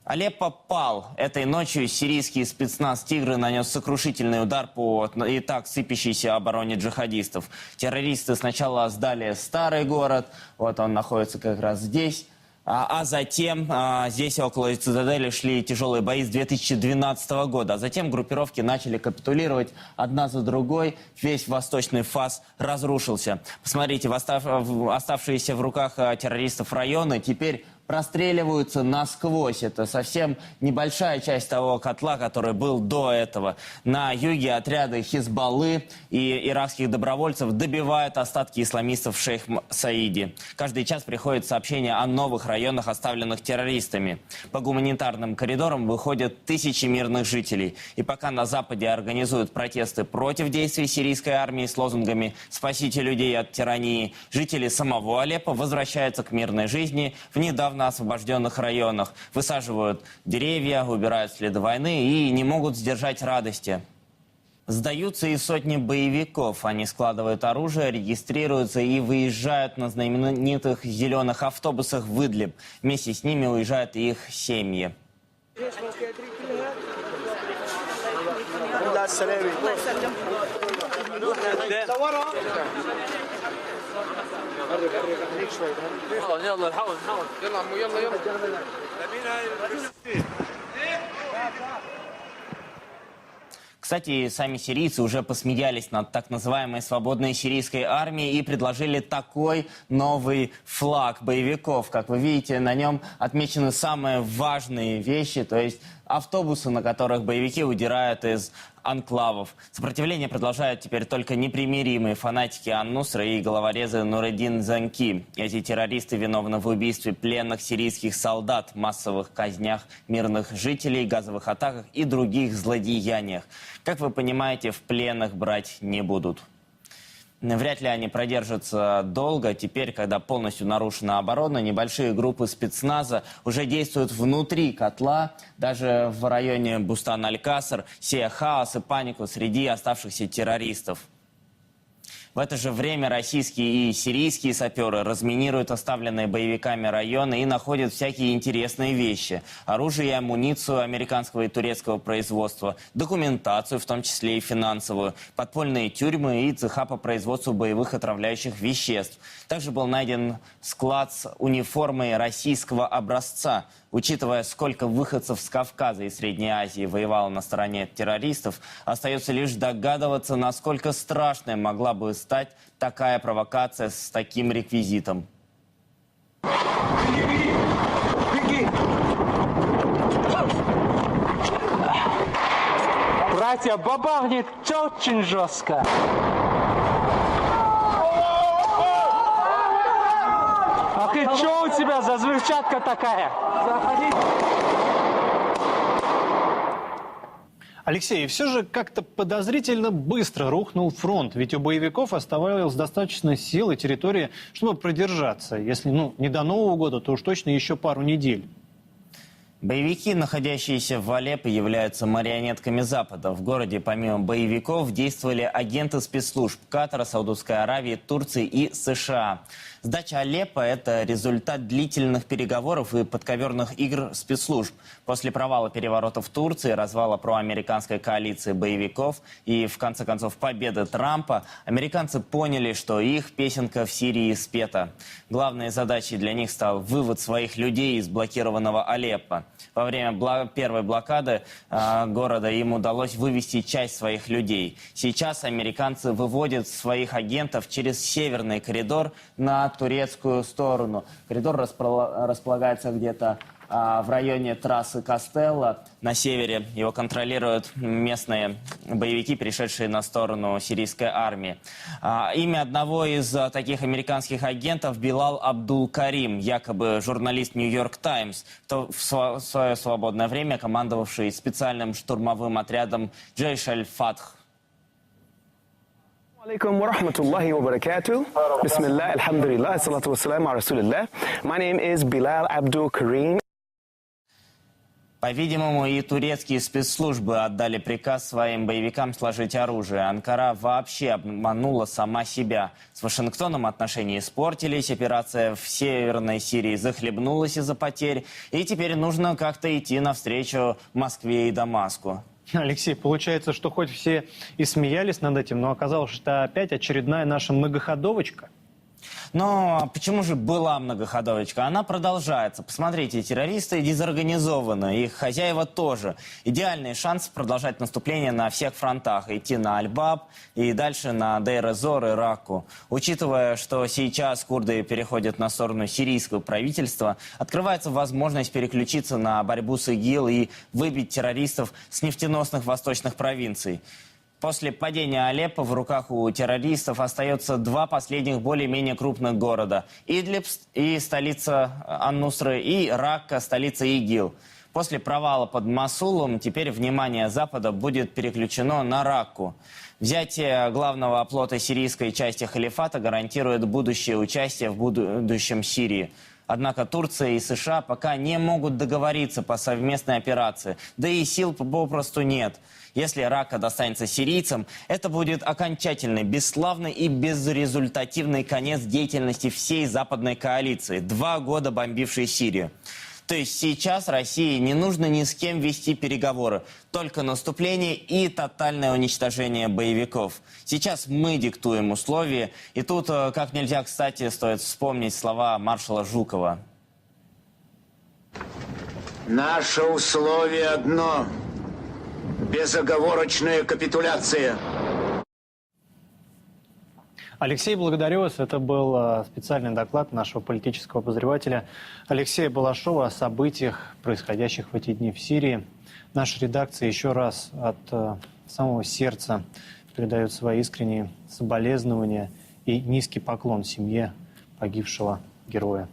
Алеппо пал. Этой ночью сирийский спецназ «Тигры» нанес сокрушительный удар по и так сыпящейся обороне джихадистов. Террористы сначала сдали старый город, вот он находится как раз здесь. А затем здесь около цитадели шли тяжелые бои с 2012 года. А затем группировки начали капитулировать одна за другой. Весь восточный фас разрушился. Посмотрите, оставшиеся в руках террористов районы теперь простреливаются насквозь. Это совсем небольшая часть того котла, который был до этого. На юге отряды Хизбаллы и иракских добровольцев добивают остатки исламистов в Шейх-Саиде. Каждый час приходит сообщение о новых районах, оставленных террористами. По гуманитарным коридорам выходят тысячи мирных жителей. И пока на Западе организуют протесты против действий сирийской армии с лозунгами «Спасите людей от тирании», жители самого Алеппо возвращаются к мирной жизни в недавно освобожденных районах, высаживают деревья, убирают следы войны и не могут сдержать радости. Сдаются и сотни боевиков. Они складывают оружие, регистрируются и выезжают на знаменитых зеленых автобусах в Идлиб. Вместе с ними уезжают и их семьи. Кстати, сами сирийцы уже посмеялись над так называемой свободной сирийской армией и предложили такой новый флаг боевиков. Как вы видите, на нем отмечены самые важные вещи, то есть автобусы, на которых боевики удирают из анклавов. Сопротивление продолжают теперь только непримиримые фанатики Ан-Нусра и головорезы Нуреддин Занки. Эти террористы виновны в убийстве пленных сирийских солдат, массовых казнях мирных жителей, газовых атаках и других злодеяниях. Как вы понимаете, в пленных брать не будут. Вряд ли они продержатся долго. Теперь, когда полностью нарушена оборона, небольшие группы спецназа уже действуют внутри котла. Даже в районе Бустан-Аль-Каср, сея хаос и панику среди оставшихся террористов. В это же время российские и сирийские саперы разминируют оставленные боевиками районы и находят всякие интересные вещи. Оружие и амуницию американского и турецкого производства, документацию, в том числе и финансовую, подпольные тюрьмы и цеха по производству боевых отравляющих веществ. Также был найден склад с униформой российского образца. Учитывая, сколько выходцев с Кавказа и Средней Азии воевало на стороне террористов, остается лишь догадываться, насколько страшной могла бы стать такая провокация с таким реквизитом. Братья, бабахнет очень жестко. Ах, и что у тебя за взрывчатка такая? Заходи. Алексей, все же как-то подозрительно быстро рухнул фронт, ведь у боевиков оставалось достаточно сил и территории, чтобы продержаться. Если не до Нового года, то уж точно еще пару недель. Боевики, находящиеся в Алеппо, являются марионетками Запада. В городе помимо боевиков действовали агенты спецслужб Катара, Саудовской Аравии, Турции и США. Сдача Алеппо – это результат длительных переговоров и подковерных игр спецслужб. После провала переворота в Турции, развала проамериканской коалиции боевиков и, в конце концов, победы Трампа, американцы поняли, что их песенка в Сирии спета. Главной задачей для них стал вывод своих людей из блокированного Алеппо. Во время первой блокады города им удалось вывести часть своих людей. Сейчас американцы выводят своих агентов через северный коридор на турецкую сторону. Коридор располагается где-то в районе трассы Кастелло. На севере его контролируют местные боевики, перешедшие на сторону сирийской армии. Имя одного из таких американских агентов — Билал Абдул-Карим, якобы журналист «Нью-Йорк Таймс», в свое свободное время командовавший специальным штурмовым отрядом «Джейш аль-Фатх». Алейкум ва рахматуллахи ва баракату. Бисмилlah, алхамдулилlah, ассалату вассаляму ала расулилlah. My name is Bilal Abdul Karim. По-видимому, и турецкие спецслужбы отдали приказ своим боевикам сложить оружие. Анкара вообще обманула сама себя. С Вашингтоном отношения испортились, операция в Северной Сирии захлебнулась из-за потерь, и теперь нужно как-то идти навстречу Москве и Дамаску. Алексей, получается, что хоть все и смеялись над этим, но оказалось, что опять очередная наша многоходовочка. Но почему же была многоходовочка? Она продолжается. Посмотрите, террористы дезорганизованы, их хозяева тоже. Идеальный шанс продолжать наступление на всех фронтах. Идти на Аль-Баб и дальше на Дейр-эз-Зор и Ракку. Учитывая, что сейчас курды переходят на сторону сирийского правительства, открывается возможность переключиться на борьбу с ИГИЛ и выбить террористов с нефтеносных восточных провинций. После падения Алеппо в руках у террористов остается два последних более-менее крупных города. Идлиб и столица Ан-Нусры, и Ракка, столица ИГИЛ. После провала под Мосулом теперь внимание Запада будет переключено на Ракку. Взятие главного оплота сирийской части халифата гарантирует будущее участие в будущем Сирии. Однако Турция и США пока не могут договориться по совместной операции, да и сил попросту нет. Если Ракка достанется сирийцам, это будет окончательный, бесславный и безрезультативный конец деятельности всей западной коалиции, 2 года бомбившей Сирию. То есть сейчас России не нужно ни с кем вести переговоры, только наступление и тотальное уничтожение боевиков. Сейчас мы диктуем условия, и тут как нельзя кстати стоит вспомнить слова маршала Жукова. Наше условие одно – безоговорочная капитуляция. Алексей, благодарю вас. Это был специальный доклад нашего политического обозревателя Алексея Балашова о событиях, происходящих в эти дни в Сирии. Наша редакция еще раз от самого сердца передает свои искренние соболезнования и низкий поклон семье погибшего героя.